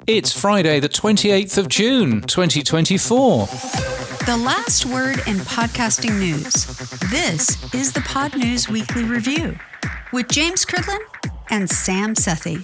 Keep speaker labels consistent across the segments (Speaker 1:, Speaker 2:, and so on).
Speaker 1: It's Friday, the 28th of June, 2024.
Speaker 2: The last word in podcasting news. This is the Pod News Weekly Review with James Cridland and Sam Sethi.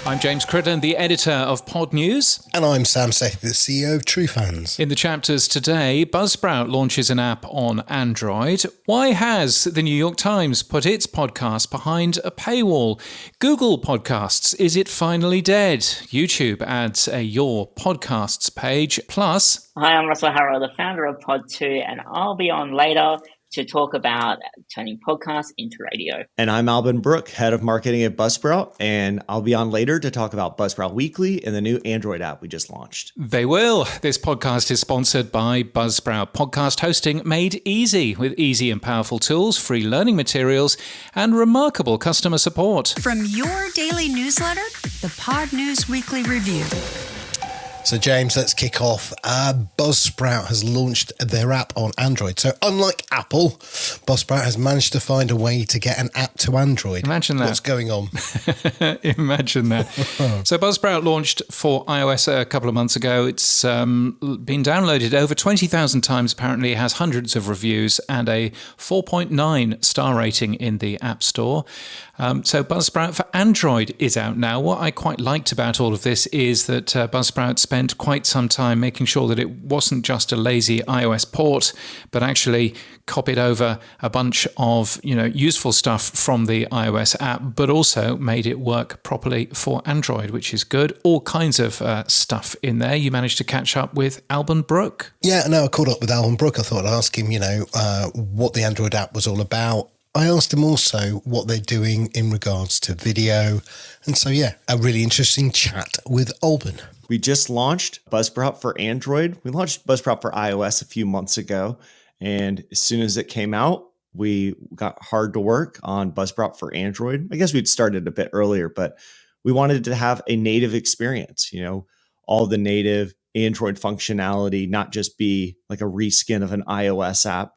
Speaker 1: I'm James Cridland, the editor of Pod News.
Speaker 3: And I'm Sam Sethi, the CEO of TrueFans.
Speaker 1: In the chapters today, Buzzsprout launches an app on Android. Why has the New York Times put its podcast behind a paywall? Google Podcasts, is it finally dead? YouTube adds a Your Podcasts page. Plus...
Speaker 4: Hi, I'm Russell Harrower, the founder of PodToo, and I'll be on later to talk about turning podcasts into radio.
Speaker 5: And I'm Alban Brooke, head of marketing at Buzzsprout, and I'll be on later to talk about Buzzsprout Weekly and the new Android app we just launched.
Speaker 1: They will. This podcast is sponsored by Buzzsprout. Podcast hosting made easy with easy and powerful tools, free learning materials, and remarkable customer support.
Speaker 2: From your daily newsletter, the Pod News Weekly Review.
Speaker 3: So, James, let's kick off. Buzzsprout has launched their app on Android. So, unlike Apple, Buzzsprout has managed to find a way to get an app to Android.
Speaker 1: Imagine that.
Speaker 3: What's going on?
Speaker 1: Imagine that. So, Buzzsprout launched for iOS a couple of months ago. It's been downloaded over 20,000 times. Apparently, it has hundreds of reviews and a 4.9 star rating in the App Store. So Buzzsprout for Android is out now. What I quite liked about all of this is that Buzzsprout spent quite some time making sure that it wasn't just a lazy iOS port, but actually copied over a bunch of useful stuff from the iOS app, but also made it work properly for Android, which is good. All kinds of stuff in there. You managed to catch up with Alban Brooke.
Speaker 3: Yeah, no, I caught up with Alban Brooke. I thought I'd ask him, what the Android app was all about. I asked him also what they're doing in regards to video. And so, yeah, a really interesting chat with Alban.
Speaker 5: We just launched Buzzsprout for Android. We launched Buzzsprout for iOS a few months ago. And as soon as it came out, we got hard to work on Buzzsprout for Android. I guess we'd started a bit earlier, but we wanted to have a native experience, all the native Android functionality, not just be like a reskin of an iOS app.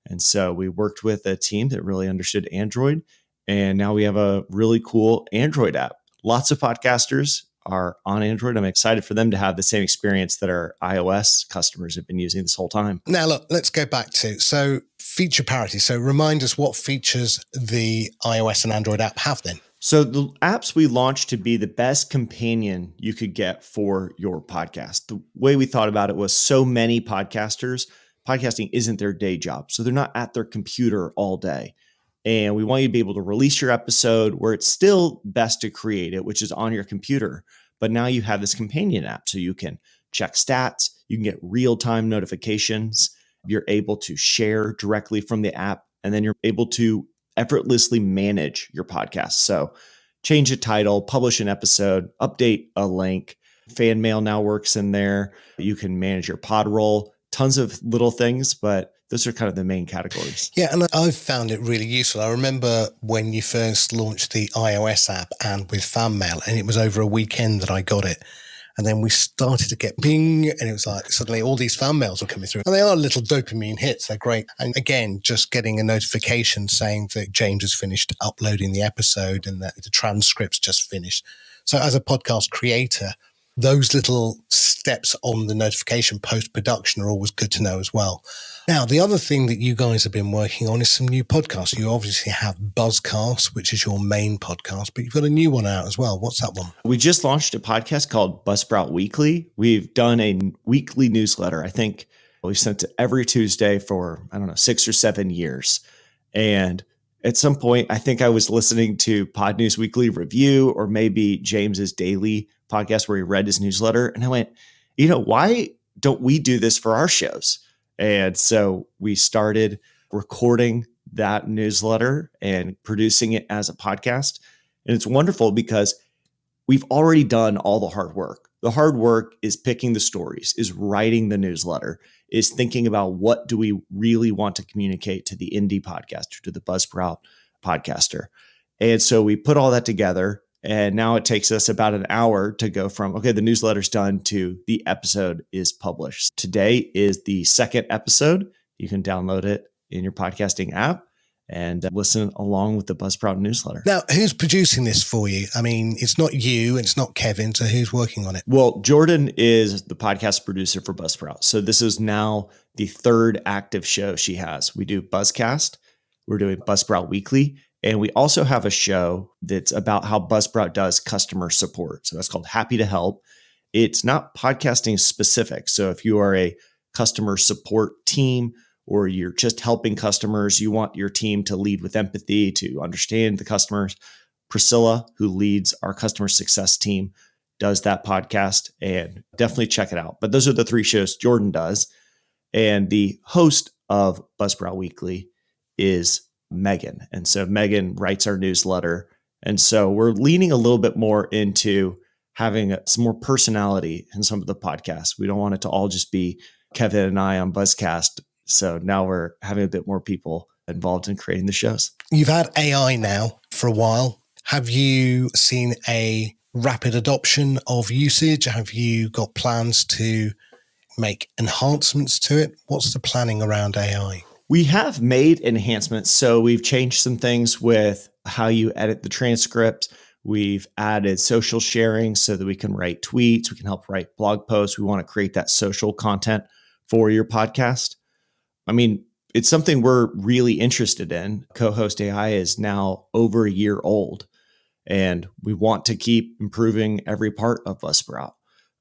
Speaker 5: And so we worked with a team that really understood Android. And now we have a really cool Android app. Lots of podcasters are on Android. I'm excited for them to have the same experience that our iOS customers have been using this whole time.
Speaker 3: Now, look, let's go back to feature parity. So remind us what features the iOS and Android app have then.
Speaker 5: So the apps we launched to be the best companion you could get for your podcast. The way we thought about it was so many podcasting isn't their day job. So they're not at their computer all day. And we want you to be able to release your episode where it's still best to create it, which is on your computer. But now you have this companion app. So you can check stats, you can get real-time notifications, you're able to share directly from the app, and then you're able to effortlessly manage your podcast. So change a title, publish an episode, update a link. Fan mail now works in there. You can manage your pod roll. Tons of little things, but those are kind of the main categories.
Speaker 3: Yeah, and I've found it really useful. I remember when you first launched the iOS app and with fanmail, and it was over a weekend that I got it. And then we started to get ping, and it was like suddenly all these fan mails were coming through. And they are little dopamine hits. They're great. And again, just getting a notification saying that James has finished uploading the episode and that the transcript's just finished. So as a podcast creator, those little steps on the notification post-production are always good to know as well. Now, the other thing that you guys have been working on is some new podcasts. You obviously have Buzzcast, which is your main podcast, but you've got a new one out as well. What's that one?
Speaker 5: We just launched a podcast called Buzzsprout Weekly. We've done a weekly newsletter. I think we've sent it every Tuesday for, 6 or 7 years. And at some point, I think I was listening to Pod News Weekly Review or maybe James's daily podcast where he read his newsletter. And I went, why don't we do this for our shows? And so we started recording that newsletter and producing it as a podcast. And it's wonderful because we've already done all the hard work. The hard work is picking the stories, is writing the newsletter, is thinking about what do we really want to communicate to the indie podcaster, to the Buzzsprout podcaster. And so we put all that together. And now it takes us about an hour to go from, okay, the newsletter's done to the episode is published. Today is the second episode. You can download it in your podcasting app. and listen along with the Buzzsprout newsletter.
Speaker 3: Now, who's producing this for you? I mean, it's not you and it's not Kevin. So who's working on it?
Speaker 5: Well, Jordan is the podcast producer for Buzzsprout. So this is now the third active show she has. We do Buzzcast. We're doing Buzzsprout Weekly. And we also have a show that's about how Buzzsprout does customer support. So that's called Happy to Help. It's not podcasting specific. So if you are a customer support team, or you're just helping customers, you want your team to lead with empathy, to understand the customers. Priscilla, who leads our customer success team, does that podcast, and definitely check it out. But those are the three shows Jordan does. And the host of Buzzsprout Weekly is Megan. And so Megan writes our newsletter. And so we're leaning a little bit more into having some more personality in some of the podcasts. We don't want it to all just be Kevin and I on Buzzcast. So now we're having a bit more people involved in creating the shows.
Speaker 3: You've had AI now for a while. Have you seen a rapid adoption of usage? Have you got plans to make enhancements to it? What's the planning around AI?
Speaker 5: We have made enhancements. So we've changed some things with how you edit the transcript. We've added social sharing so that we can write tweets. We can help write blog posts. We want to create that social content for your podcast. I mean, it's something we're really interested in. Co-host AI is now over a year old, and we want to keep improving every part of Buzzsprout.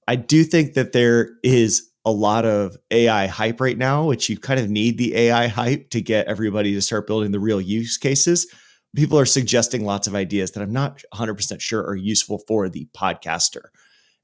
Speaker 5: I do think that there is a lot of AI hype right now, which you kind of need the AI hype to get everybody to start building the real use cases. People are suggesting lots of ideas that I'm not 100% sure are useful for the podcaster.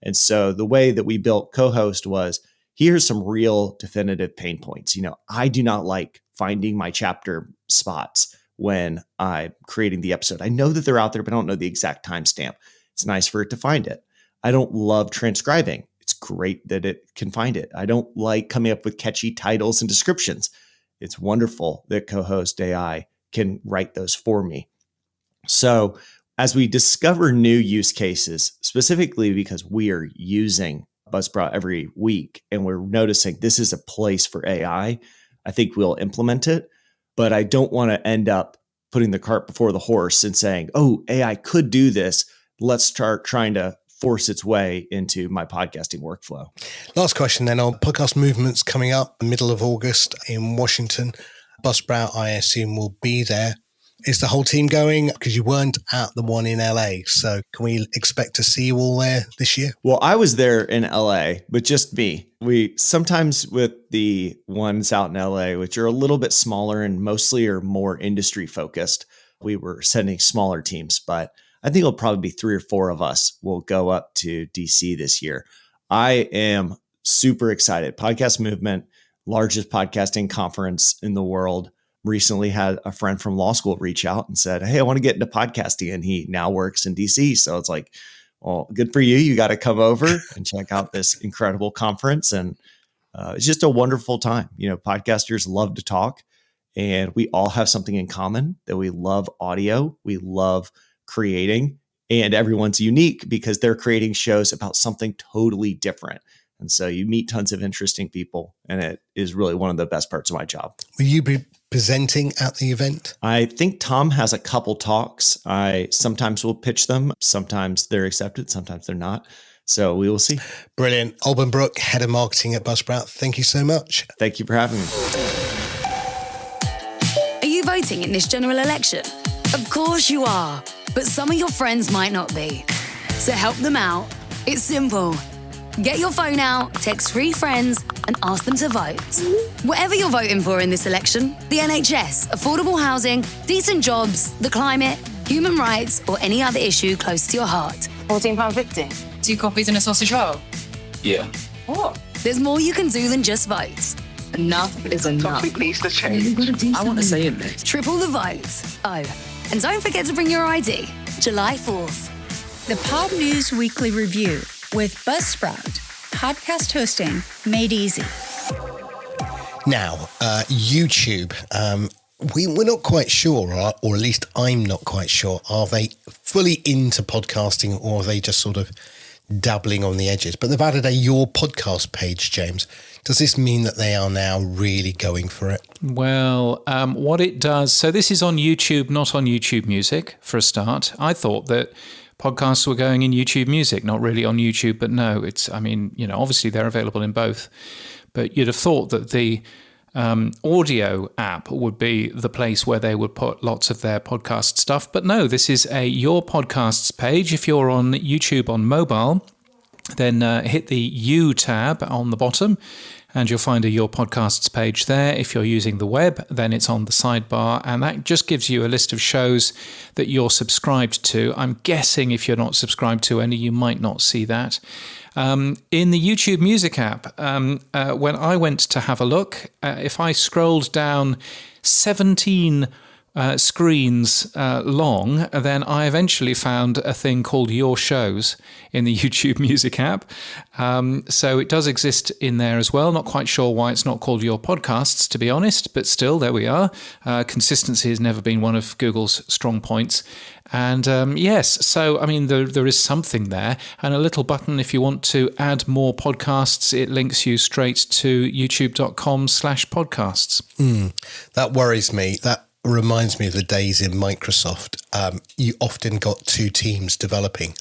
Speaker 5: And so the way that we built Co-host was, here's some real definitive pain points. You know, I do not like finding my chapter spots when I'm creating the episode. I know that they're out there, but I don't know the exact timestamp. It's nice for it to find it. I don't love transcribing. It's great that it can find it. I don't like coming up with catchy titles and descriptions. It's wonderful that Co-host AI can write those for me. So as we discover new use cases, specifically because we are using Buzzsprout every week, and we're noticing this is a place for AI, I think we'll implement it. But I don't want to end up putting the cart before the horse and saying, oh, AI could do this. Let's start trying to force its way into my podcasting workflow.
Speaker 3: Last question then. On podcast movements coming up middle of August in Washington. Buzzsprout, I assume, will be there. Is the whole team going? Because you weren't at the one in LA. So can we expect to see you all there this year?
Speaker 5: Well, I was there in LA, but just me. We sometimes with the ones out in LA, which are a little bit smaller and mostly are more industry focused, we were sending smaller teams, but I think it'll probably be 3 or 4 of us will go up to DC this year. I am super excited. Podcast Movement, largest podcasting conference in the world. Recently had a friend from law school reach out and said, hey, I want to get into podcasting. And he now works in DC. So it's like, well, good for you. You got to come over and check out this incredible conference. And it's just a wonderful time. You know, podcasters love to talk, and we all have something in common, that we love audio. We love creating, and everyone's unique because they're creating shows about something totally different. And so you meet tons of interesting people, and it is really one of the best parts of my job.
Speaker 3: Will you be presenting at the event?
Speaker 5: I think Tom has a couple talks. I sometimes will pitch them. Sometimes they're accepted. Sometimes they're not. So we will see.
Speaker 3: Brilliant. Alban Brooke, Head of Marketing at Buzzsprout. Thank you so much.
Speaker 5: Thank you for having me.
Speaker 6: Are you voting in this general election? Of course you are, but some of your friends might not be. So help them out. It's simple. Get your phone out, text 3 friends, and ask them to vote. Whatever you're voting for in this election, the NHS, affordable housing, decent jobs, the climate, human rights, or any other issue close to your heart.
Speaker 7: £14.50. 2 coffees and a sausage roll?
Speaker 8: Yeah.
Speaker 7: What?
Speaker 6: There's more you can do than just vote.
Speaker 7: Enough is enough.
Speaker 8: Something needs to change.
Speaker 7: I want to say in this.
Speaker 6: Triple the vote. Oh, and don't forget to bring your ID. July 4th.
Speaker 2: The Pod News Weekly Review with Buzzsprout. Podcast hosting made easy.
Speaker 3: Now, YouTube. We're not quite sure, or at least I'm not quite sure. Are they fully into podcasting, or are they just sort of dabbling on the edges. But they've added a Your Podcast page, James. Does this mean that they are now really going for it?
Speaker 1: Well, what it does, so this is on YouTube, not on YouTube Music, for a start. I thought that podcasts were going in YouTube Music, not really on YouTube, but no, obviously they're available in both. But you'd have thought that the audio app would be the place where they would put lots of their podcast stuff. But no, this is a Your Podcasts page. If you're on YouTube on mobile, then hit the U tab on the bottom and you'll find a Your Podcasts page there. If you're using the web, then it's on the sidebar, and that just gives you a list of shows that you're subscribed to. I'm guessing if you're not subscribed to any, you might not see that. In the YouTube Music app, when I went to have a look, if I scrolled down 17 screens long, then I eventually found a thing called Your Shows in the YouTube Music app. So it does exist in there as well. Not quite sure why it's not called Your Podcasts, to be honest, but still, there we are. Consistency has never been one of Google's strong points. And yes, so, there is something there, and a little button if you want to add more podcasts. It links you straight to youtube.com/podcasts.
Speaker 3: That worries me. That reminds me of the days in Microsoft. You often got two teams developing.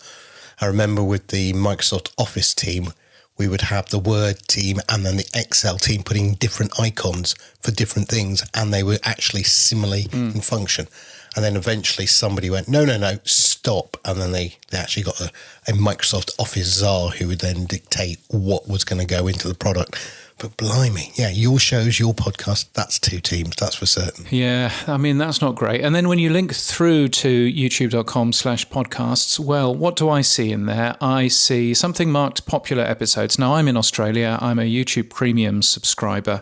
Speaker 3: I remember with the Microsoft Office team, we would have the Word team and then the Excel team putting different icons for different things, and they were actually similarly in function. And then eventually somebody went, no, stop. And then they actually got a Microsoft Office czar who would then dictate what was going to go into the product. But blimey, yeah, Your Shows, Your Podcast, that's two teams, that's for certain.
Speaker 1: Yeah, that's not great. And then when you link through to youtube.com/podcasts, well, what do I see in there? I see something marked popular episodes. Now, I'm in Australia. I'm a YouTube Premium subscriber.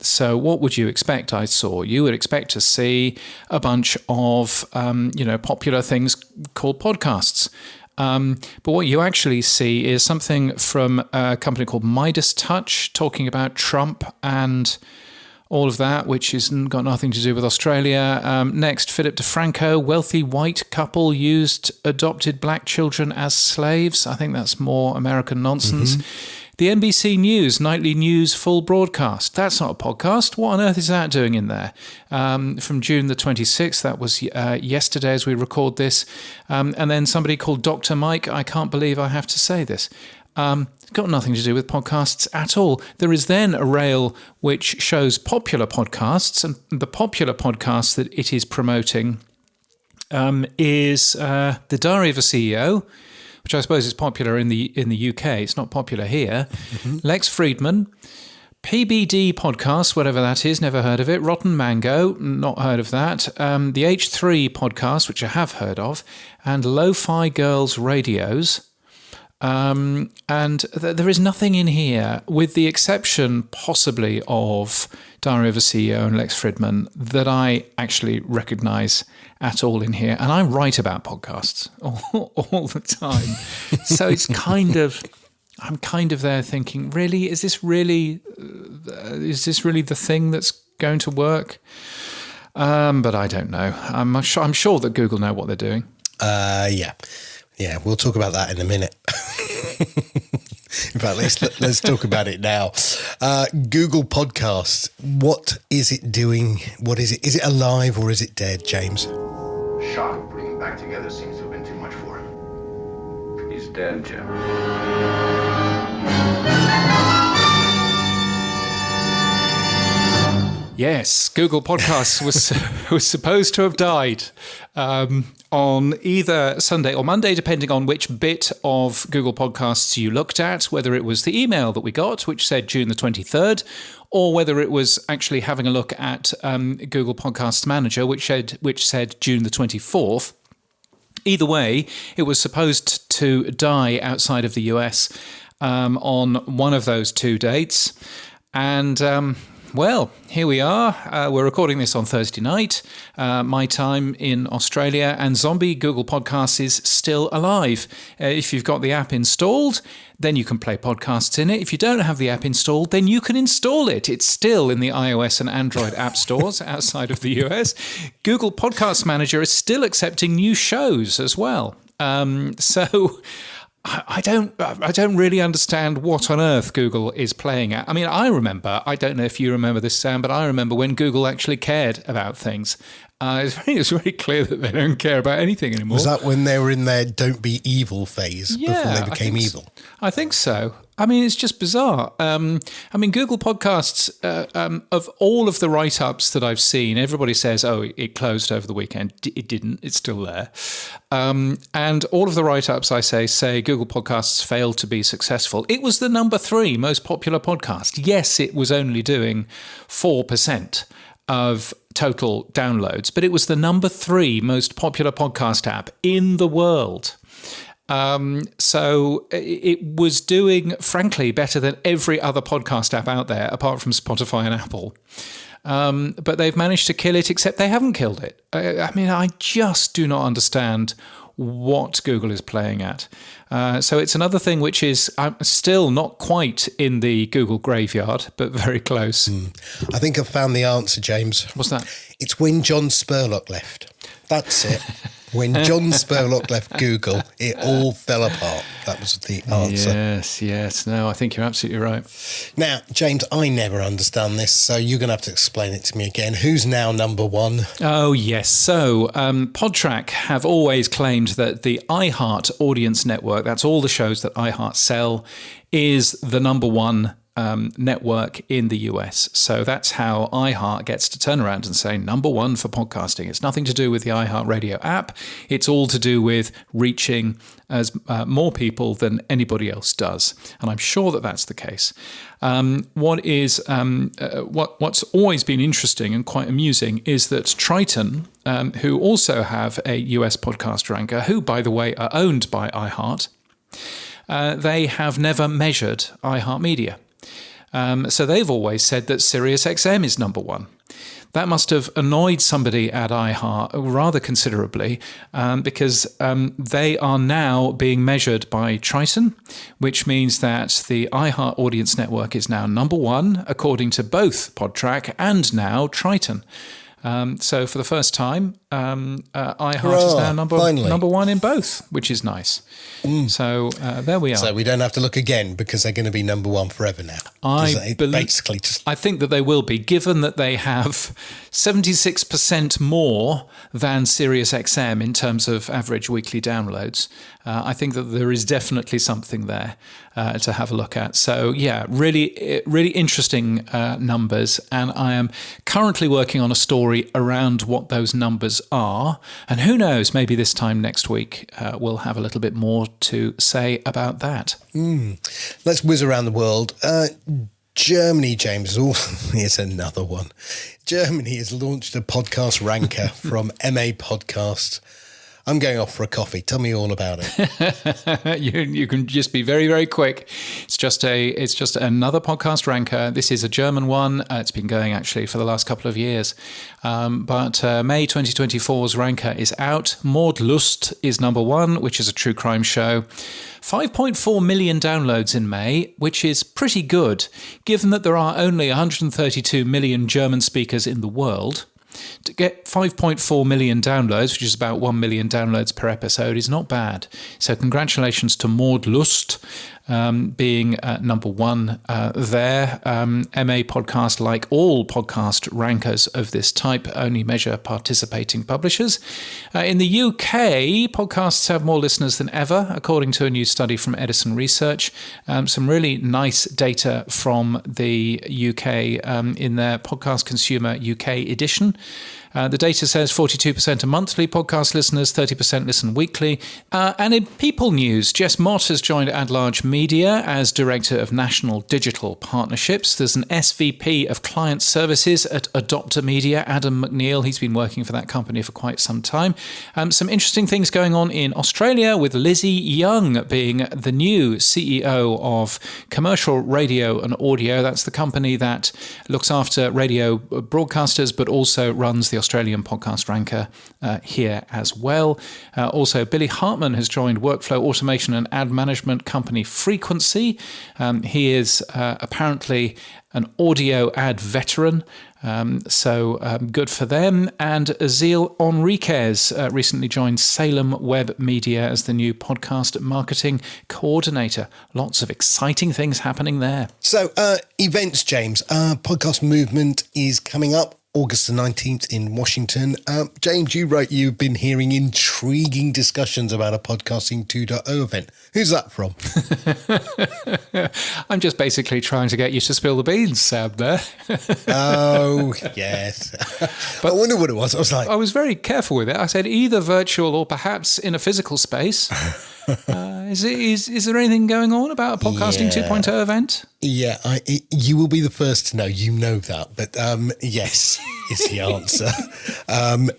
Speaker 1: So what would you expect I saw? You would expect to see a bunch of, popular things called podcasts. But what you actually see is something from a company called Midas Touch talking about Trump and all of that, which has got nothing to do with Australia. Next, Philip DeFranco, wealthy white couple used adopted black children as slaves. I think that's more American nonsense. The NBC News nightly news full broadcast. That's not a podcast. What on earth is that doing in there? From June the 26th, that was yesterday as we record this. And then somebody called Dr. Mike. I can't believe I have to say this. Got nothing to do with podcasts at all. There is then a rail which shows popular podcasts, and the popular podcast that it is promoting is The Diary of a CEO, which I suppose is popular in the UK. It's not popular here. Lex Friedman, PBD podcast, whatever that is, never heard of it. Rotten Mango, not heard of that. The H3 podcast, which I have heard of, and Lo-Fi Girls Radios. And there is nothing in here, with the exception possibly of Diary of a CEO and Lex Friedman, that I actually recognise at all in here. And I write about podcasts all the time. So it's I'm kind of there thinking, really, is this really the thing that's going to work? But I don't know. I'm sure that Google know what they're doing.
Speaker 3: Yeah, we'll talk about that in a minute. In fact, let's talk about it now. Google Podcasts. What is it doing? What is it? Is it alive or is it dead, James?
Speaker 8: Shock putting him back together seems to have been too much for him. He's dead, Jim.
Speaker 1: Yes, Google Podcasts was supposed to have died on either Sunday or Monday, depending on which bit of Google Podcasts you looked at, whether it was the email that we got, which said June the 23rd, or whether it was actually having a look at Google Podcasts Manager, which said June the 24th. Either way, it was supposed to die outside of the US on one of those two dates. And well, here we are. We're recording this on Thursday night, my time in Australia, and Zombie Google Podcasts is still alive. If you've got the app installed, then you can play podcasts in it. If you don't have the app installed, then you can install it. It's still in the iOS and Android app stores outside of the US. Google Podcasts Manager is still accepting new shows as well. So I don't really understand what on earth Google is playing at. I mean, I don't know if you remember this, Sam, but I remember when Google actually cared about things. It's really clear that they don't care about anything anymore.
Speaker 3: Was that when they were in their don't be evil phase before they became evil?
Speaker 1: I think so. I mean, it's just bizarre. Google Podcasts, of all of the write-ups that I've seen, everybody says, oh, it closed over the weekend. It didn't. It's still there. And all of the write-ups I say Google Podcasts failed to be successful. It was the number 3 most popular podcast. Yes, it was only doing 4% of total downloads, but it was the number 3 most popular podcast app in the world. So it was doing, frankly, better than every other podcast app out there, apart from Spotify and Apple. But they've managed to kill it, except they haven't killed it. I just do not understand what Google is playing at. So it's another thing which is still not quite in the Google graveyard, but very close.
Speaker 3: I think I've found the answer, James.
Speaker 1: What's that?
Speaker 3: It's when John Spurlock left. That's it. When John Spurlock left Google, it all fell apart. That was the answer.
Speaker 1: Yes. No, I think you're absolutely right.
Speaker 3: Now, James, I never understand this, so you're going to have to explain it to me again. Who's now number 1?
Speaker 1: Oh, yes. So PodTrack have always claimed that the iHeart audience network, that's all the shows that iHeart sell, is the number 1 network in the US. So that's how iHeart gets to turn around and say number 1 for podcasting. It's nothing to do with the iHeartRadio app. It's all to do with reaching as more people than anybody else does. And I'm sure that that's the case. What's always been interesting and quite amusing is that Triton, who also have a US podcast ranker, who, by the way, are owned by iHeart, they have never measured iHeartMedia. So they've always said that SiriusXM is number 1. That must have annoyed somebody at iHeart rather considerably because they are now being measured by Triton, which means that the iHeart Audience Network is now number 1, according to both PodTrack and now Triton. So for the first time, iHeart is now number 1 in both, which is nice. So there we are.
Speaker 3: So we don't have to look again because they're going to be number 1 forever now. I
Speaker 1: think that they will be, given that they have 76% more than SiriusXM in terms of average weekly downloads. I think that there is definitely something there to have a look at. So yeah, really, really interesting numbers. And I am currently working on a story around what those numbers are. And who knows, maybe this time next week we'll have a little bit more to say about that.
Speaker 3: Let's whiz around the world. Germany, James, here's another one. Germany has launched a podcast ranker from MA Podcast. I'm going off for a coffee. Tell me all about it.
Speaker 1: You can just be very, very quick. It's just another podcast ranker. This is a German one. It's been going actually for the last couple of years. But May 2024's ranker is out. Mordlust is number 1, which is a true crime show. 5.4 million downloads in May, which is pretty good, given that there are only 132 million German speakers in the world. To get 5.4 million downloads, which is about 1 million downloads per episode, is not bad. So congratulations to Mordlust being number 1 there. MA Podcast, like all podcast rankers of this type, only measure participating publishers. In the UK, podcasts have more listeners than ever, according to a new study from Edison Research. Some really nice data from the UK in their Podcast Consumer UK edition. The data says 42% are monthly podcast listeners, 30% listen weekly. And in People News, Jess Mott has joined Ad-Large Media as Director of National Digital Partnerships. There's an SVP of Client Services at Adopter Media, Adam McNeil. He's been working for that company for quite some time. Some interesting things going on in Australia with Lizzie Young being the new CEO of Commercial Radio and Audio. That's the company that looks after radio broadcasters, but also runs the Australian podcast ranker here as well. Also, Billy Hartman has joined workflow automation and ad management company Frequency. He is apparently an audio ad veteran, so good for them. And Azil Enriquez recently joined Salem Web Media as the new podcast marketing coordinator. Lots of exciting things happening there.
Speaker 3: So, events, James. Podcast Movement is coming up August the 19th in Washington. James, you wrote you've been hearing intriguing discussions about a Podcasting 2.0 event. Who's that from?
Speaker 1: I'm just basically trying to get you to spill the beans, Sam, there.
Speaker 3: Oh, yes. But I wonder what it was.
Speaker 1: I was very careful with it. I said either virtual or perhaps in a physical space. Is there anything going on about a Podcasting 2.0 event?
Speaker 3: Yeah, you will be the first to know. You know that. But yes is the answer.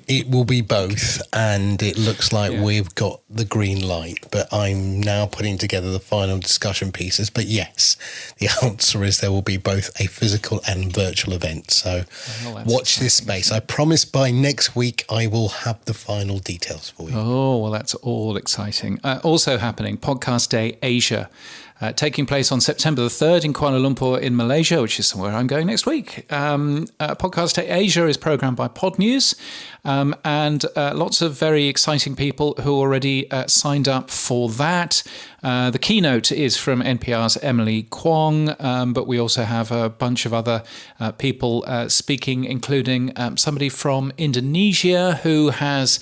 Speaker 3: It will be both. And it looks like we've got the green light. But I'm now putting together the final discussion pieces. But yes, the answer is there will be both a physical and virtual event. So watch this space. I promise by next week I will have the final details for you.
Speaker 1: Oh, well, that's all exciting. Also happening, Podcast Day Asia, taking place on September the 3rd in Kuala Lumpur in Malaysia, which is somewhere I'm going next week. Podcast Day Asia is programmed by PodNews, and lots of very exciting people who already signed up for that. The keynote is from NPR's Emily Kwong, but we also have a bunch of other people speaking, including somebody from Indonesia who has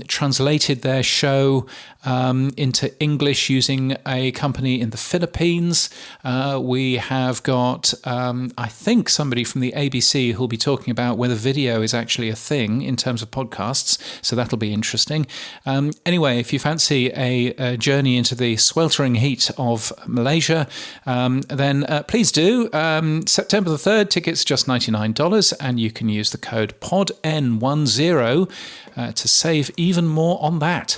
Speaker 1: translated their show into English using a company in the Philippines. We have got, I think, somebody from the ABC who'll be talking about whether video is actually a thing in terms of podcasts, so that'll be interesting. Anyway, if you fancy a journey into the sweltering heat of Malaysia, then please do. September the 3rd, tickets just $99, and you can use the code PODN10 to save even more on that.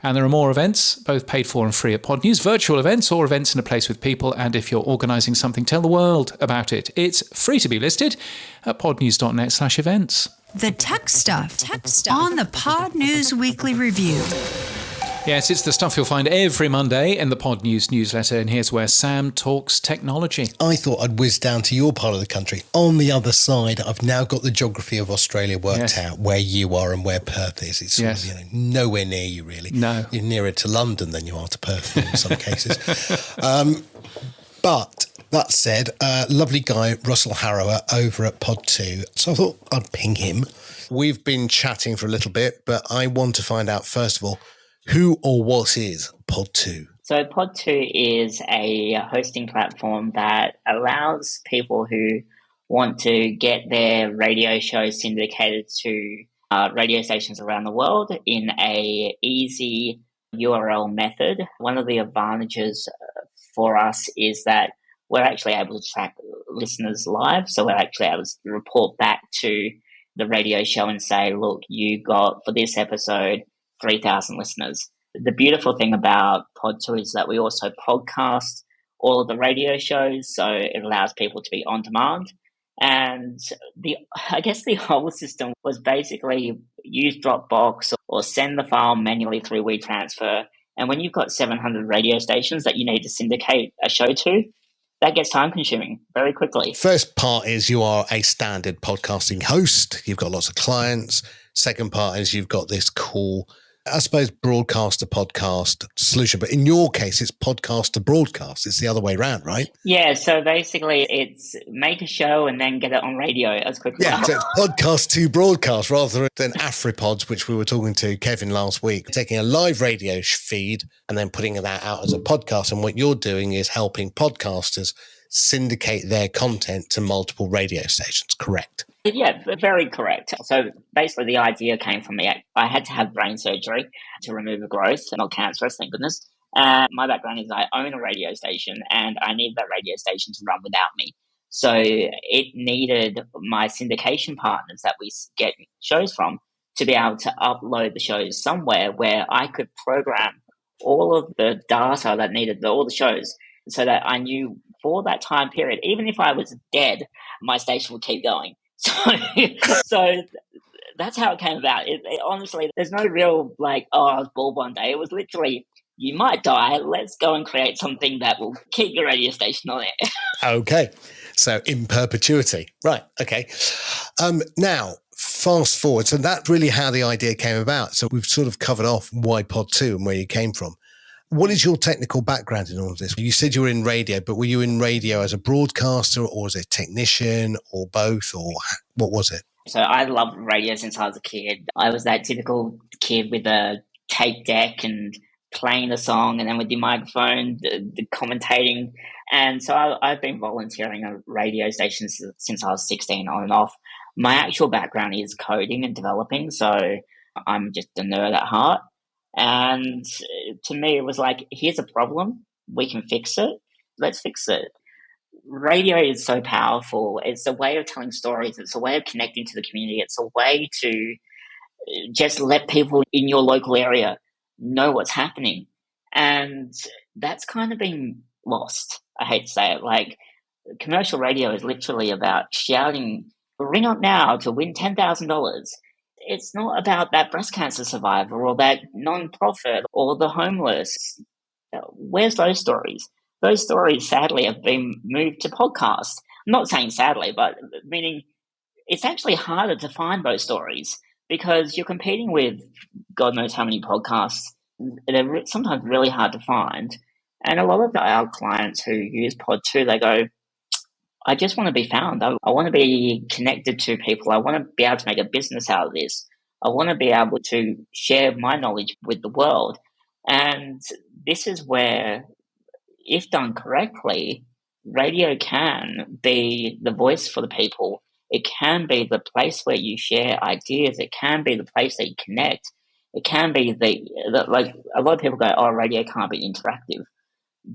Speaker 1: And there are more events, both paid for and free at PodNews, virtual events or events in a place with people. And if you're organising something, tell the world about it. It's free to be listed at podnews.net/events.
Speaker 2: The tech stuff on the Pod News Weekly Review.
Speaker 1: Yes, it's the stuff you'll find every Monday in the Pod News newsletter, and here's where Sam talks technology.
Speaker 3: I thought I'd whiz down to your part of the country. On the other side, I've now got the geography of Australia worked out, where you are and where Perth is. It's sort of, nowhere near you, really.
Speaker 1: No.
Speaker 3: You're nearer to London than you are to Perth in some cases. But that said, lovely guy, Russell Harrower, over at PodToo. So I thought I'd ping him. We've been chatting for a little bit, but I want to find out, first of all, who or what is PodToo?
Speaker 4: So PodToo is a hosting platform that allows people who want to get their radio shows syndicated to radio stations around the world in a easy URL method. One of the advantages for us is that we're actually able to track listeners live. So we're actually able to report back to the radio show and say, look, you got, for this episode, 3,000 listeners. The beautiful thing about PodToo is that we also podcast all of the radio shows, so it allows people to be on demand. And I guess the whole system was basically use Dropbox or send the file manually through WeTransfer. And when you've got 700 radio stations that you need to syndicate a show to, that gets time consuming very quickly.
Speaker 3: First part is you are a standard podcasting host. You've got lots of clients. Second part is you've got this cool, I suppose, broadcast to podcast solution. But in your case, it's podcast to broadcast. It's the other way around, right?
Speaker 4: Yeah. So basically it's make a show and then get it on radio as quickly as
Speaker 3: so it's podcast to broadcast rather than AfriPods, which we were talking to Kevin last week, taking a live radio feed and then putting that out as a podcast. And what you're doing is helping podcasters syndicate their content to multiple radio stations, correct?
Speaker 4: Yeah, very correct. So basically the idea came from me. I had to have brain surgery to remove a growth, not cancerous, thank goodness. My background is I own a radio station and I need that radio station to run without me. So it needed my syndication partners that we get shows from to be able to upload the shows somewhere where I could program all of the data that needed, all the shows, so that I knew for that time period, even if I was dead, my station would keep going. So That's how it came about. Honestly, there's no real like, oh, I was bored one day. It was literally, you might die. Let's go and create something that will keep your radio station on air.
Speaker 3: Okay. So in perpetuity. Right. Okay. Now, fast forward. So that's really how the idea came about. So we've sort of covered off why PodToo and where you came from. What is your technical background in all of this? You said you were in radio, but were you in radio as a broadcaster or as a technician or both, or what was it?
Speaker 4: So I loved radio since I was a kid. I was that typical kid with a tape deck and playing the song, and then with the microphone, the commentating. And so I've been volunteering at radio stations since I was 16 on and off. My actual background is coding and developing, so I'm just a nerd at heart. And to me, it was like, here's a problem. We can fix it. Let's fix it. Radio is so powerful. It's a way of telling stories. It's a way of connecting to the community. It's a way to just let people in your local area know what's happening. And that's kind of been lost. I hate to say it. Like, commercial radio is literally about shouting, ring up now to win $10,000. It's not about that breast cancer survivor or that non-profit or the homeless. Where's those stories? Those stories, sadly, have been moved to podcasts. I'm not saying sadly, but meaning it's actually harder to find those stories because you're competing with God knows how many podcasts. They're sometimes really hard to find. And a lot of our clients who use PodToo, they go, I just want to be found. I want to be connected to people. I want to be able to make a business out of this. I want to be able to share my knowledge with the world. And this is where, if done correctly, radio can be the voice for the people. It can be the place where you share ideas. It can be the place that you connect. It can be like a lot of people go, oh, radio can't be interactive.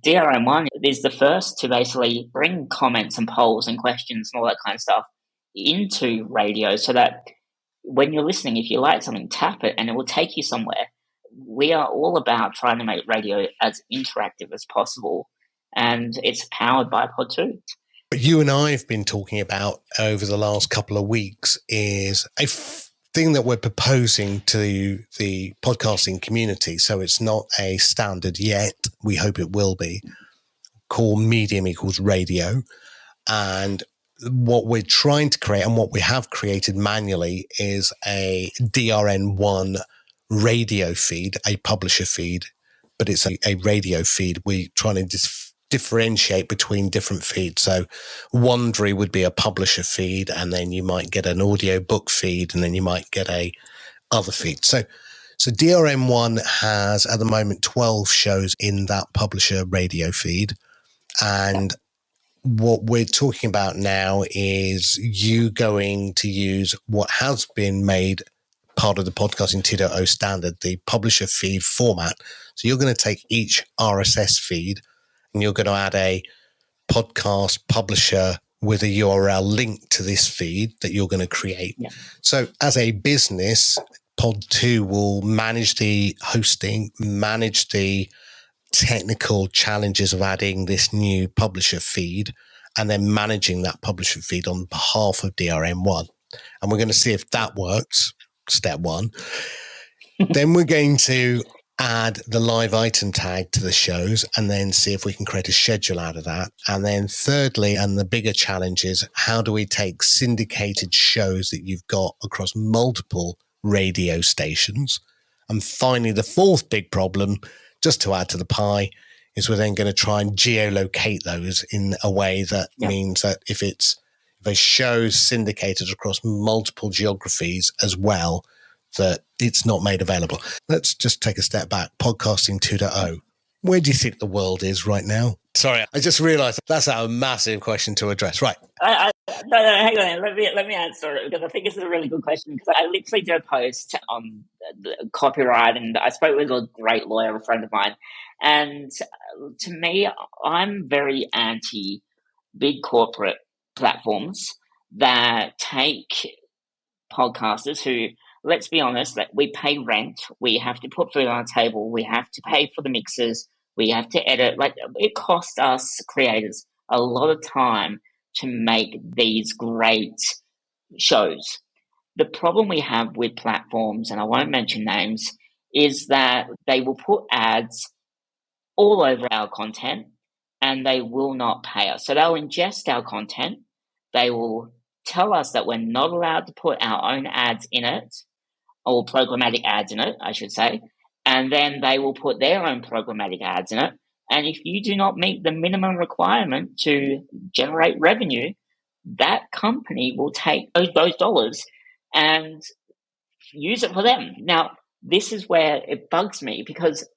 Speaker 4: DRM1 is the first to basically bring comments and polls and questions and all that kind of stuff into radio so that when you're listening, if you like something, tap it and it will take you somewhere. We are all about trying to make radio as interactive as possible, and it's powered by PodToo.
Speaker 3: What you and I have been talking about over the last couple of weeks is a thing that we're proposing to the podcasting community. So it's not a standard yet. We hope it will be. Called medium equals radio. And what we're trying to create and what we have created manually is a DRN1 radio feed, a publisher feed, but it's a radio feed. We're trying to differentiate between different feeds. So Wondery would be a publisher feed, and then you might get an audio book feed, and then you might get a other feed. So DRM1 has at the moment 12 shows in that publisher radio feed. And what we're talking about now is you going to use what has been made part of the Podcasting 2.0 standard, the publisher feed format. So you're going to take each RSS feed and you're going to add a podcast publisher with a URL link to this feed that you're going to create. Yeah. So as a business, PodToo will manage the hosting, manage the technical challenges of adding this new publisher feed, and then managing that publisher feed on behalf of DRM1. And we're going to see if that works, step one. Then we're going to add the live item tag to the shows and then see if we can create a schedule out of that. And then thirdly, and the bigger challenge is, how do we take syndicated shows that you've got across multiple radio stations? And finally, the fourth big problem, just to add to the pie, is we're then going to try and geolocate those in a way that means that if a show's syndicated across multiple geographies as well, that it's not made available. Let's just take a step back. Podcasting 2.0. Where do you think the world is right now? Sorry, I just realized that's a massive question to address. Right.
Speaker 4: No, hang on. Let me answer it because I think this is a really good question, because I literally did a post on the copyright and I spoke with a great lawyer, a friend of mine. And to me, I'm very anti big corporate platforms that take podcasters who, let's be honest, that we pay rent, we have to put food on the table, we have to pay for the mixers, we have to edit. Like, it costs us creators a lot of time to make these great shows. The problem we have with platforms, and I won't mention names, is that they will put ads all over our content and they will not pay us. So they'll ingest our content. They will tell us that we're not allowed to put our own ads in it, or programmatic ads in it, I should say. And then they will put their own programmatic ads in it. And if you do not meet the minimum requirement to generate revenue, that company will take those dollars and use it for them. Now, this is where it bugs me, because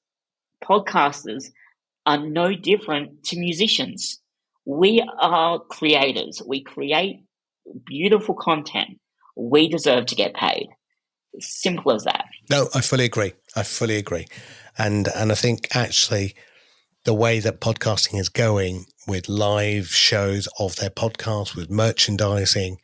Speaker 4: podcasters are no different to musicians. We are creators. We create beautiful content. We deserve to get paid. Simple as that.
Speaker 3: No, I fully agree. And I think actually the way that podcasting is going with live shows of their podcasts, with merchandising,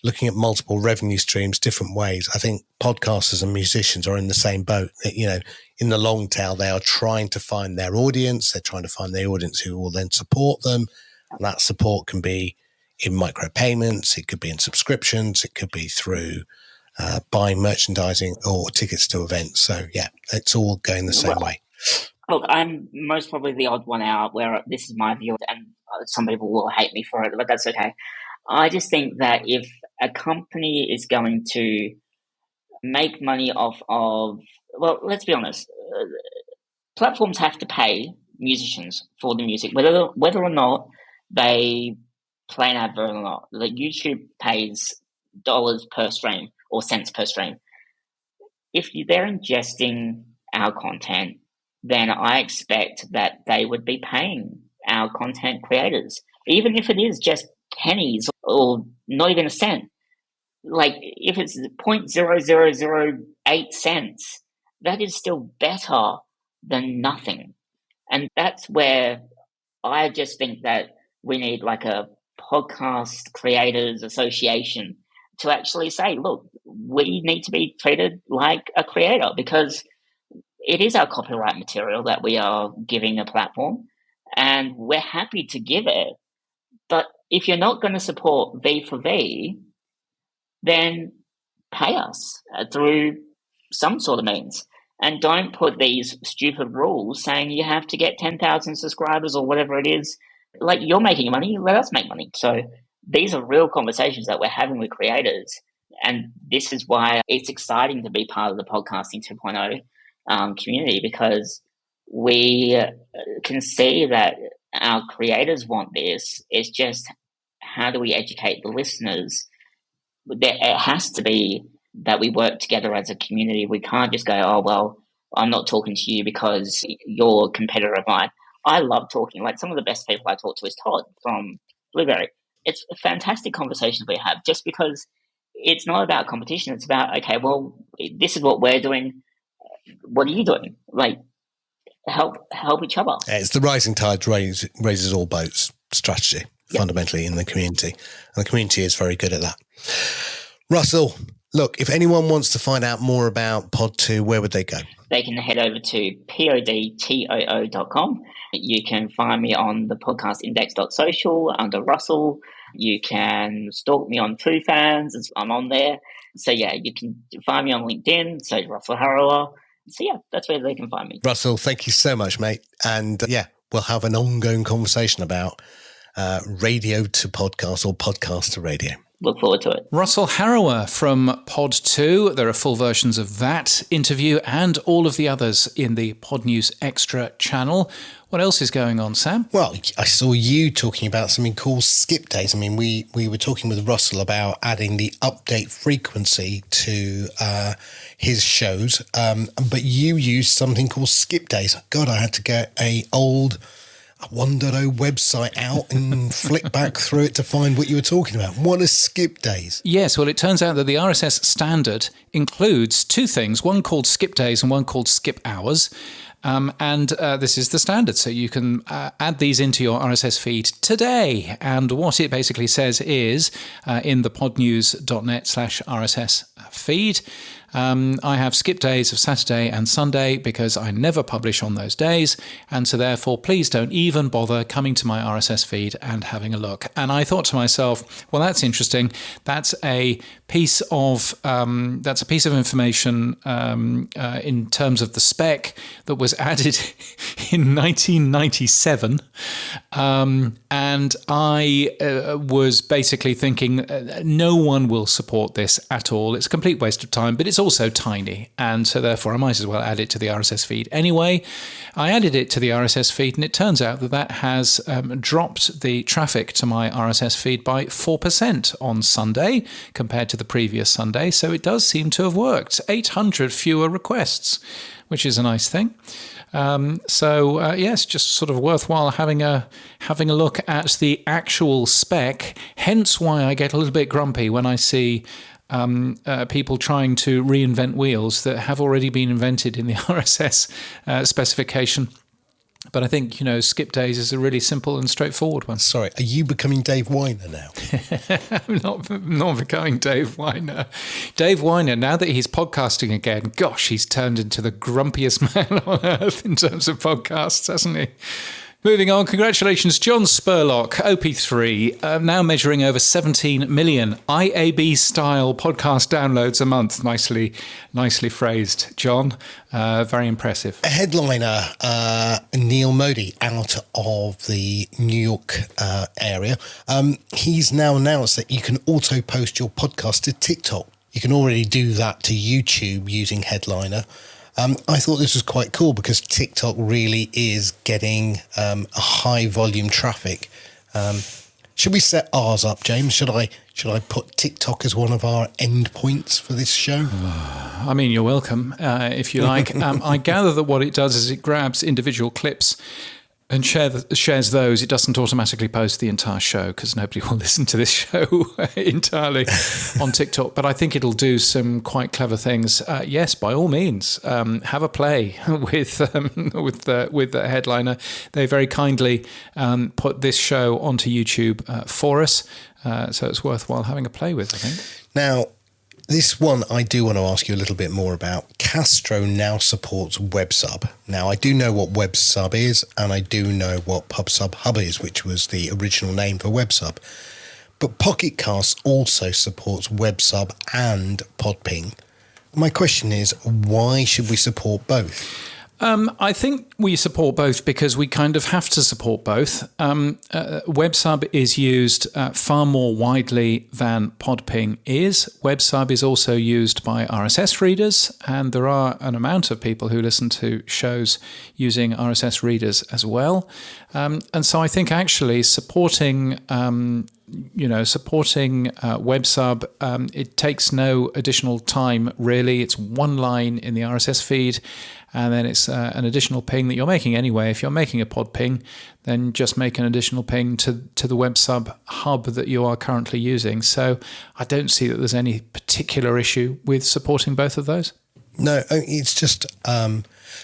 Speaker 3: looking at multiple revenue streams, different ways, I think podcasters and musicians are in the same boat. You know, in the long tail, they are trying to find their audience. They're trying to find the audience who will then support them. And that support can be in micropayments. It could be in subscriptions. It could be through buying merchandising or tickets to events. So yeah, it's all going the same way.
Speaker 4: Look, I'm most probably the odd one out where this is my view, and some people will hate me for it, but that's okay. I just think that if a company is going to make money off of, well, let's be honest, platforms have to pay musicians for the music, whether or not they play an advert or not. Like YouTube pays dollars per stream or cents per stream. If they're ingesting our content, then I expect that they would be paying our content creators, even if it is just pennies or not even a cent. Like if it's 0.0008 cents, that is still better than nothing. And that's where I just think that we need like a podcast creators association to actually say, look, we need to be treated like a creator, because it is our copyright material that we are giving a platform, and we're happy to give it. But if you're not going to support V for V, then pay us through some sort of means. And don't put these stupid rules saying you have to get 10,000 subscribers or whatever it is. Like, you're making money, let us make money. So these are real conversations that we're having with creators. And this is why it's exciting to be part of the Podcasting 2.0 community, because we can see that our creators want this. It's just, how do we educate the listeners? It has to be that we work together as a community. We can't just go, oh, well, I'm not talking to you because you're a competitor of mine. I love talking. Like, some of the best people I talk to is Todd from Blueberry. It's fantastic conversations we have, just because it's not about competition. It's about, okay, well, this is what we're doing. What are you doing? Like, help each other.
Speaker 3: It's the rising tide raises all boats strategy, fundamentally, in the community. And the community is very good at that. Russell, look, if anyone wants to find out more about PodToo, where would they go? They
Speaker 4: can head over to podtoo.com. You can find me on the podcastindex.social under Russell. You can stalk me on True Fans. I'm on there. So, yeah, you can find me on LinkedIn. So, Russell Harrower. So, yeah, that's where they can find me.
Speaker 3: Russell, thank you so much, mate. And, we'll have an ongoing conversation about radio to podcast or podcast to radio.
Speaker 4: Look forward to it.
Speaker 1: Russell Harrower from PodToo. There are full versions of that interview and all of the others in the Pod News Extra channel. What else is going on, Sam?
Speaker 3: Well, I saw you talking about something called skip days. I mean, we were talking with Russell about adding the update frequency to his shows, but you used something called skip days. God, I had to get a 1.0 website out and flick back through it to find what you were talking about. What are skip days?
Speaker 1: Yes, well, it turns out that the RSS standard includes two things, one called skip days and one called skip hours. This is the standard. So you can add these into your RSS feed today. And what it basically says is in the podnews.net/RSS feed, I have skip days of Saturday and Sunday because I never publish on those days, and so therefore please don't even bother coming to my RSS feed and having a look. And I thought to myself, well, that's interesting. That's a piece of information in terms of the spec that was added in 1997, and I was basically thinking no one will support this at all. It's a complete waste of time, but it's also tiny, and so therefore I might as well add it to the RSS feed anyway. I added it to the RSS feed, and it turns out that has dropped the traffic to my RSS feed by 4% on Sunday compared to the previous Sunday, so it does seem to have worked. 800 fewer requests, which is a nice thing. Yes, just sort of worthwhile having a look at the actual spec, hence why I get a little bit grumpy when I see people trying to reinvent wheels that have already been invented in the RSS specification. But I think, skip days is a really simple and straightforward one.
Speaker 3: Sorry, are you becoming Dave Weiner now?
Speaker 1: I'm not becoming Dave Weiner. Dave Weiner, now that he's podcasting again, gosh, he's turned into the grumpiest man on earth in terms of podcasts, hasn't he? Moving on, congratulations, John Spurlock, OP3, now measuring over 17 million IAB-style podcast downloads a month. Nicely phrased, John. Very impressive.
Speaker 3: A headliner, Neil Modi, out of the New York area. He's now announced that you can auto-post your podcast to TikTok. You can already do that to YouTube using Headliner. I thought this was quite cool because TikTok really is getting a high volume traffic. Should we set ours up, James? Should I put TikTok as one of our endpoints for this show?
Speaker 1: I mean, you're welcome, if you like. I gather that what it does is it grabs individual clips and shares those. It doesn't automatically post the entire show because nobody will listen to this show entirely on TikTok. But I think it'll do some quite clever things. Yes, by all means, have a play with the Headliner. They very kindly put this show onto YouTube for us, so it's worthwhile having a play with, I think.
Speaker 3: Now, this one I do want to ask you a little bit more about. Castro now supports WebSub. Now, I do know what WebSub is, and I do know what PubSub Hub is, which was the original name for WebSub. But Pocket Cast also supports WebSub and Podping. My question is, why should we support both?
Speaker 1: I think we support both because we kind of have to support both. WebSub is used far more widely than Podping is. WebSub is also used by RSS readers, and there are an amount of people who listen to shows using RSS readers as well. And so I think actually supporting WebSub, it takes no additional time, really. It's one line in the RSS feed, and then it's an additional ping that you're making anyway. If you're making a pod ping, then just make an additional ping to the WebSub hub that you are currently using. So I don't see that there's any particular issue with supporting both of those.
Speaker 3: No, it's just...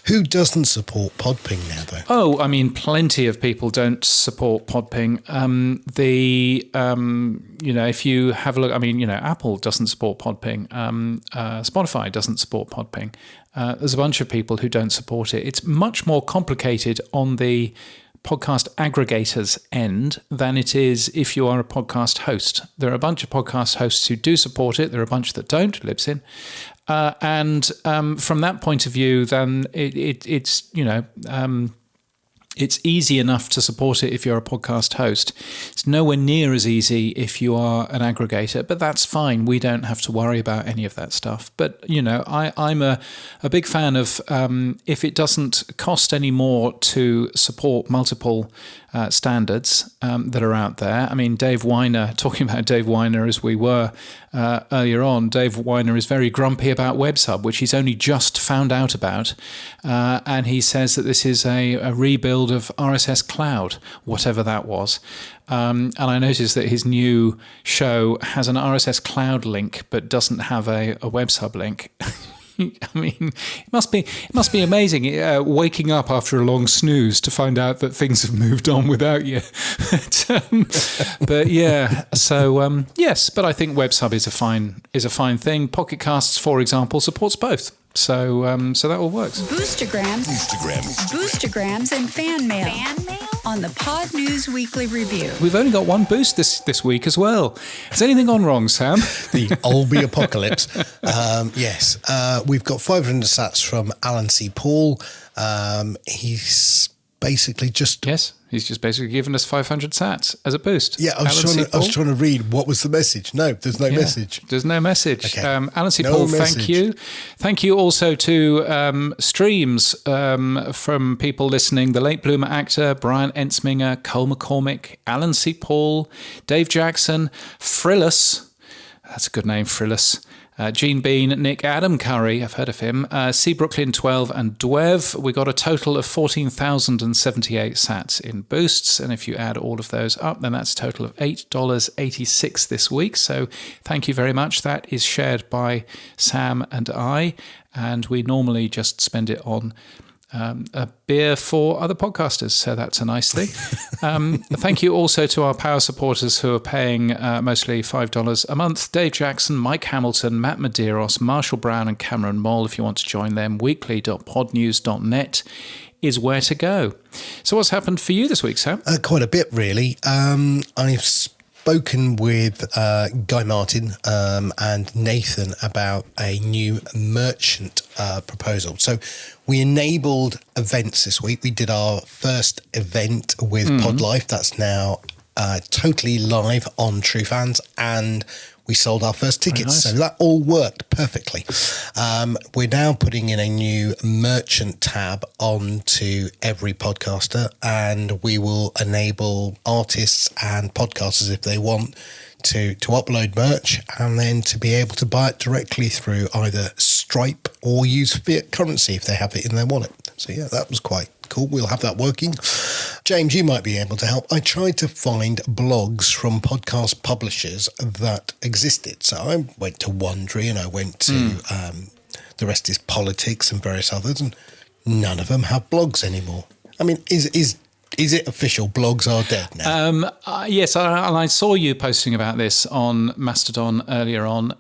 Speaker 3: who doesn't support Podping now, though?
Speaker 1: Oh, I mean, plenty of people don't support Podping. If you have a look, I mean, Apple doesn't support Podping. Spotify doesn't support Podping. There's a bunch of people who don't support it. It's much more complicated on the podcast aggregators end than it is if you are a podcast host. There are a bunch of podcast hosts who do support it. There are a bunch that don't, Libsyn. And from that point of view, then it's easy enough to support it if you're a podcast host. It's nowhere near as easy if you are an aggregator, but that's fine. We don't have to worry about any of that stuff. But, I'm a big fan of if it doesn't cost any more to support multiple standards that are out there. I mean, Dave Weiner, talking about Dave Weiner as we were earlier on, Dave Weiner is very grumpy about WebSub, which he's only just found out about. And he says that this is a rebuild of RSS Cloud, whatever that was. And I noticed that his new show has an RSS Cloud link, but doesn't have a WebSub link. I mean, it must be amazing waking up after a long snooze to find out that things have moved on without you. But yeah, so yes, but I think WebSub is a fine thing. Pocket Casts, for example, supports both. So that all works.
Speaker 2: Boostergrams, and fan mail. On the Pod News Weekly Review.
Speaker 1: We've only got one boost this week as well. Has anything gone wrong, Sam?
Speaker 3: The Olby apocalypse. Yes. We've got 500 sats from Alan C. Paul. He's basically just...
Speaker 1: Yes, he's just basically given us 500 sats as a boost.
Speaker 3: Yeah, I was trying to read what was the message. No, there's no message.
Speaker 1: There's no message.
Speaker 3: Okay.
Speaker 1: Alan C. Paul, thank you. Thank you also to streams from people listening. The Late Bloomer Actor, Brian Ensminger, Cole McCormick, Alan C. Paul, Dave Jackson, Frillus. That's a good name, Frillus. Gene Bean, Nick, Adam Curry, I've heard of him, C. Brooklyn 12 and Dwev. We got a total of 14,078 sats in boosts, and if you add all of those up, then that's a total of $8.86 this week. So thank you very much. That is shared by Sam and I, and we normally just spend it on a beer for other podcasters, so that's a nice thing. Thank you also to our power supporters who are paying mostly $5 a month. Dave Jackson, Mike Hamilton, Matt Medeiros, Marshall Brown and Cameron Moll. If you want to join them, weekly.podnews.net is where to go. So what's happened for you this week, Sam?
Speaker 3: Quite a bit, really. I've spoken with Guy Martin and Nathan about a new merchant proposal. So we enabled events this week. We did our first event with PodLife. That's now totally live on TrueFans, and we sold our first tickets. Nice. So that all worked perfectly. We're now putting in a new merchant tab onto every podcaster, and we will enable artists and podcasters, if they want, to upload merch and then to be able to buy it directly through either Stripe or use fiat currency if they have it in their wallet. So yeah, that was quite cool. We'll have that working. James, you might be able to help. I tried to find blogs from podcast publishers that existed. So I went to Wondery and I went to The Rest is Politics and various others, and none of them have blogs anymore. I mean, is it official? Blogs are dead now.
Speaker 1: Yes, I saw you posting about this on Mastodon earlier on.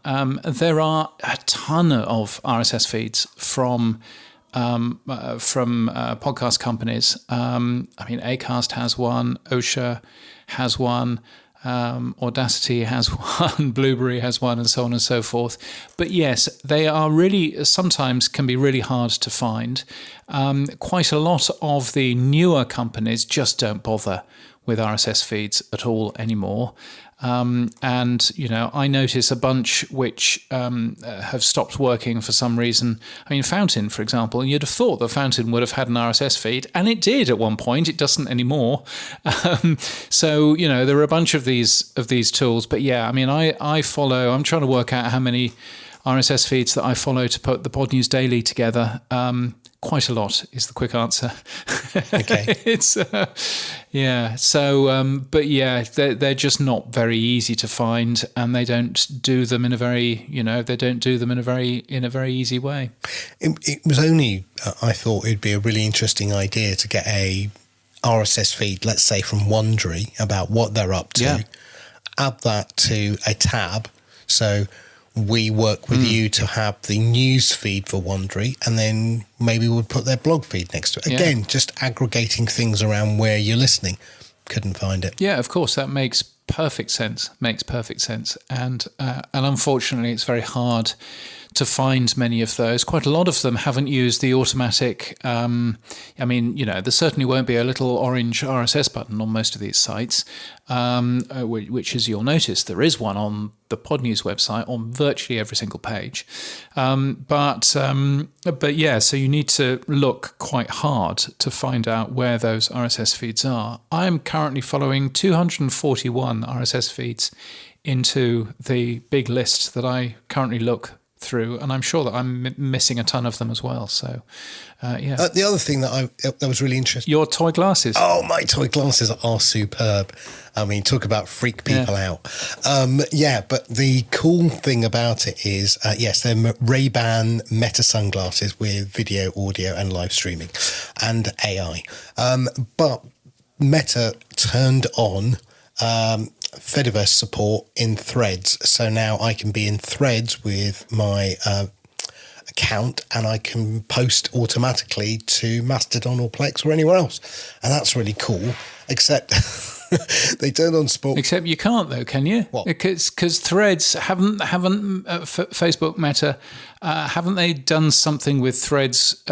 Speaker 1: There are a ton of RSS feeds from podcast companies. I mean, Acast has one, Osha has one, Audacity has one, Blueberry has one, and so on and so forth. But yes, they are really, sometimes can be really hard to find. Quite a lot of the newer companies just don't bother with RSS feeds at all anymore. And, you know, I notice a bunch which have stopped working for some reason. I mean, Fountain, for example, you'd have thought that Fountain would have had an RSS feed, and it did at one point. It doesn't anymore. So, you know, there are a bunch of these tools. But yeah, I mean, I'm trying to work out how many RSS feeds that I follow to put the Pod News Daily together. Quite a lot is the quick answer.
Speaker 3: Okay.
Speaker 1: It's yeah. So, but yeah, they're just not very easy to find, and they don't do them in a very, easy way.
Speaker 3: It was only I thought it'd be a really interesting idea to get a RSS feed, let's say from Wondery, about what they're up to. Yeah. Add that to a tab, so we work with you to have the news feed for Wondery, and then maybe we'll put their blog feed next to it. Again, just aggregating things around where you're listening. Couldn't find it.
Speaker 1: Yeah, of course, that makes perfect sense. And unfortunately, it's very hard to find many of those. Quite a lot of them haven't used the automatic, I mean, you know, there certainly won't be a little orange RSS button on most of these sites, which, as you'll notice, there is one on the Pod News website on virtually every single page. But yeah, so you need to look quite hard to find out where those RSS feeds are. I'm currently following 241 RSS feeds into the big list that I currently look through, and I'm sure that I'm missing a ton of them as well. So, yeah.
Speaker 3: The other thing that was really interesting.
Speaker 1: Your toy glasses.
Speaker 3: Oh, my toy glasses are superb. I mean, talk about freak people out. But the cool thing about it is, yes, they're Ray-Ban Meta sunglasses with video, audio, and live streaming, and AI. But Meta turned on Fediverse support in Threads. So now I can be in Threads with my account and I can post automatically to Mastodon or Plex or anywhere else. And that's really cool, except they turned on support.
Speaker 1: Except you can't though, can you?
Speaker 3: What?
Speaker 1: Because Threads haven't Facebook Meta, haven't they done something with Threads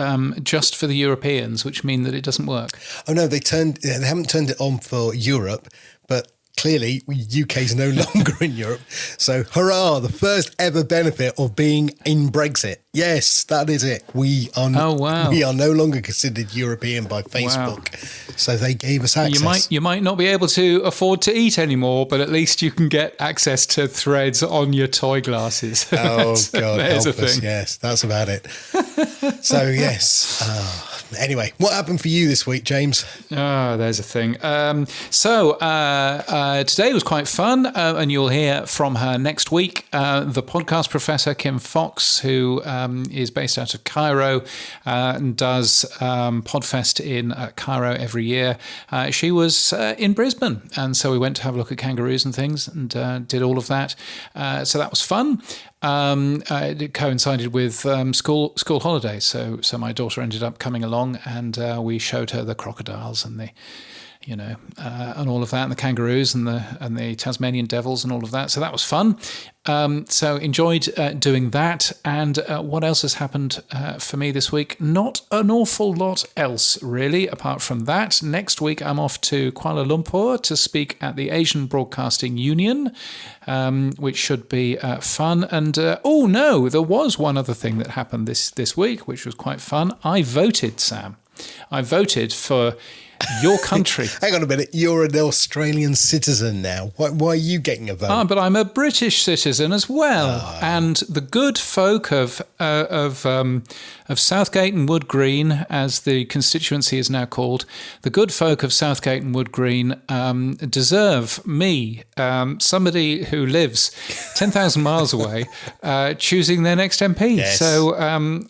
Speaker 1: just for the Europeans, which mean that it doesn't work?
Speaker 3: Oh no, they haven't turned it on for Europe, but clearly UK's no longer in Europe. So hurrah, the first ever benefit of being in Brexit. Yes, that is it. We are no longer considered European by Facebook. Wow. So they gave us access.
Speaker 1: You might not be able to afford to eat anymore, but at least you can get access to Threads on your toy glasses.
Speaker 3: Oh God,
Speaker 1: there's
Speaker 3: help
Speaker 1: a
Speaker 3: us.
Speaker 1: thing.
Speaker 3: Yes, that's about it. So yes. Anyway, what happened for you this week, James?
Speaker 1: Oh, there's a thing. Today was quite fun, and you'll hear from her next week. The podcast professor, Kim Fox, who is based out of Cairo and does Podfest in Cairo every year. She was in Brisbane, and so we went to have a look at kangaroos and things and did all of that. So that was fun. It coincided with school holidays, so my daughter ended up coming along, and we showed her the crocodiles and the, and all of that, and the kangaroos and the Tasmanian devils and all of that. So that was fun. So enjoyed doing that. And what else has happened for me this week? Not an awful lot else, really, apart from that. Next week, I'm off to Kuala Lumpur to speak at the Asian Broadcasting Union, which should be fun. And, there was one other thing that happened this week, which was quite fun. I voted, Sam. I voted for your country.
Speaker 3: Hang on a minute. You're an Australian citizen now. Why are you getting a vote?
Speaker 1: But I'm a British citizen as well. And the good folk of Southgate and Wood Green, as the constituency is now called, the good folk of Southgate and Wood Green deserve me, somebody who lives 10,000 miles away, choosing their next MP.
Speaker 3: Yes.
Speaker 1: So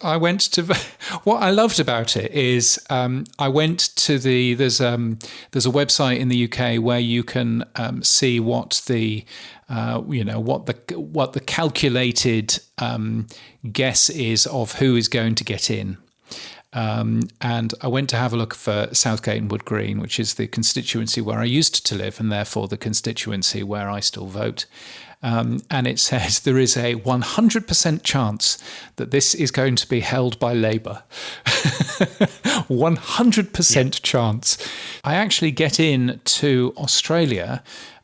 Speaker 1: I went to. What I loved about it is I went to there's a website in the UK where you can see what the what the calculated guess is of who is going to get in. And I went to have a look for Southgate and Wood Green, which is the constituency where I used to live and therefore the constituency where I still vote. And it says there is a 100% chance that this is going to be held by Labour. 100% chance. I actually get in to Australia.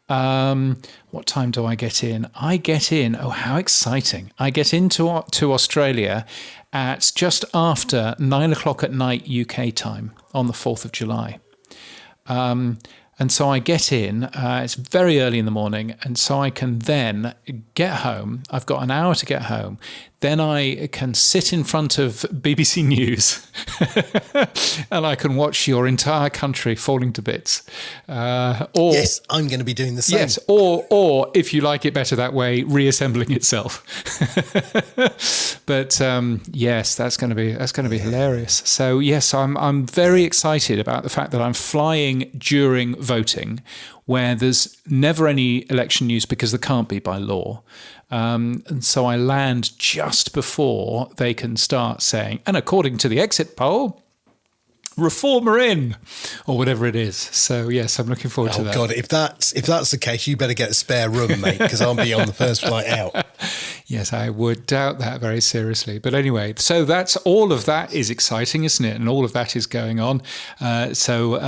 Speaker 1: What time do I get in? I get in. Oh, how exciting. I get into Australia at just after 9 o'clock at night UK time on the 4th of July. And so I get in, it's very early in the morning, and so I can then get home. I've got an hour to get home. Then I can sit in front of BBC News and I can watch your entire country falling to bits.
Speaker 3: Yes, I'm going to be doing the same.
Speaker 1: Yes, or if you like it better that way, reassembling itself. But yes, that's going to be hilarious. So yes, I'm very excited about the fact that I'm flying during voting, where there's never any election news because there can't be by law. And so I land just before they can start saying, and according to the exit poll, Reform are in, or whatever it is. So yes, I'm looking forward to that.
Speaker 3: Oh God, if that's the case, you better get a spare room, mate, because I'll be on the first flight out.
Speaker 1: Yes, I would doubt that very seriously. But anyway, so that's all of that is exciting, isn't it? And all of that is going on. So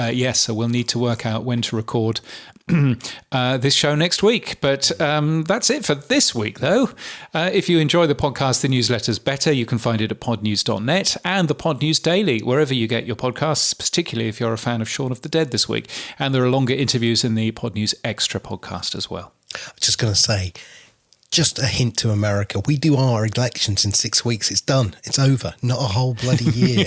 Speaker 1: we'll need to work out when to record this show next week. But that's it for this week, though. If you enjoy the podcast, the newsletter's better. You can find it at podnews.net and the Pod News Daily, wherever you get your podcasts, particularly if you're a fan of Shaun of the Dead this week. And there are longer interviews in the Pod News Extra podcast as well.
Speaker 3: I'm just going to say, just a hint to America. We do our elections in 6 weeks. It's done. It's over. Not a whole bloody year.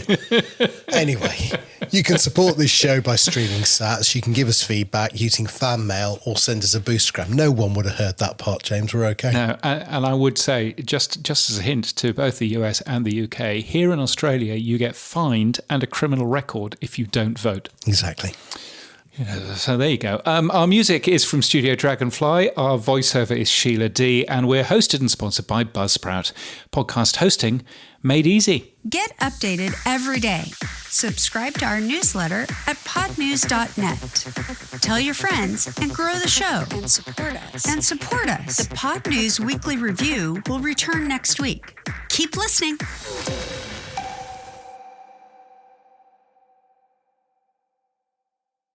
Speaker 3: Anyway, you can support this show by streaming sats. You can give us feedback using fan mail or send us a boostgram. No one would have heard that part, James. We're okay.
Speaker 1: No, and I would say, just as a hint to both the US and the UK, here in Australia, you get fined and a criminal record if you don't vote.
Speaker 3: Exactly.
Speaker 1: So there you go. Our music is from Studio Dragonfly. Our voiceover is Sheila D. And we're hosted and sponsored by Buzzsprout. Podcast hosting made easy.
Speaker 2: Get updated every day. Subscribe to our newsletter at podnews.net. Tell your friends and grow the show.
Speaker 6: And support us.
Speaker 2: The Pod News Weekly Review will return next week. Keep listening.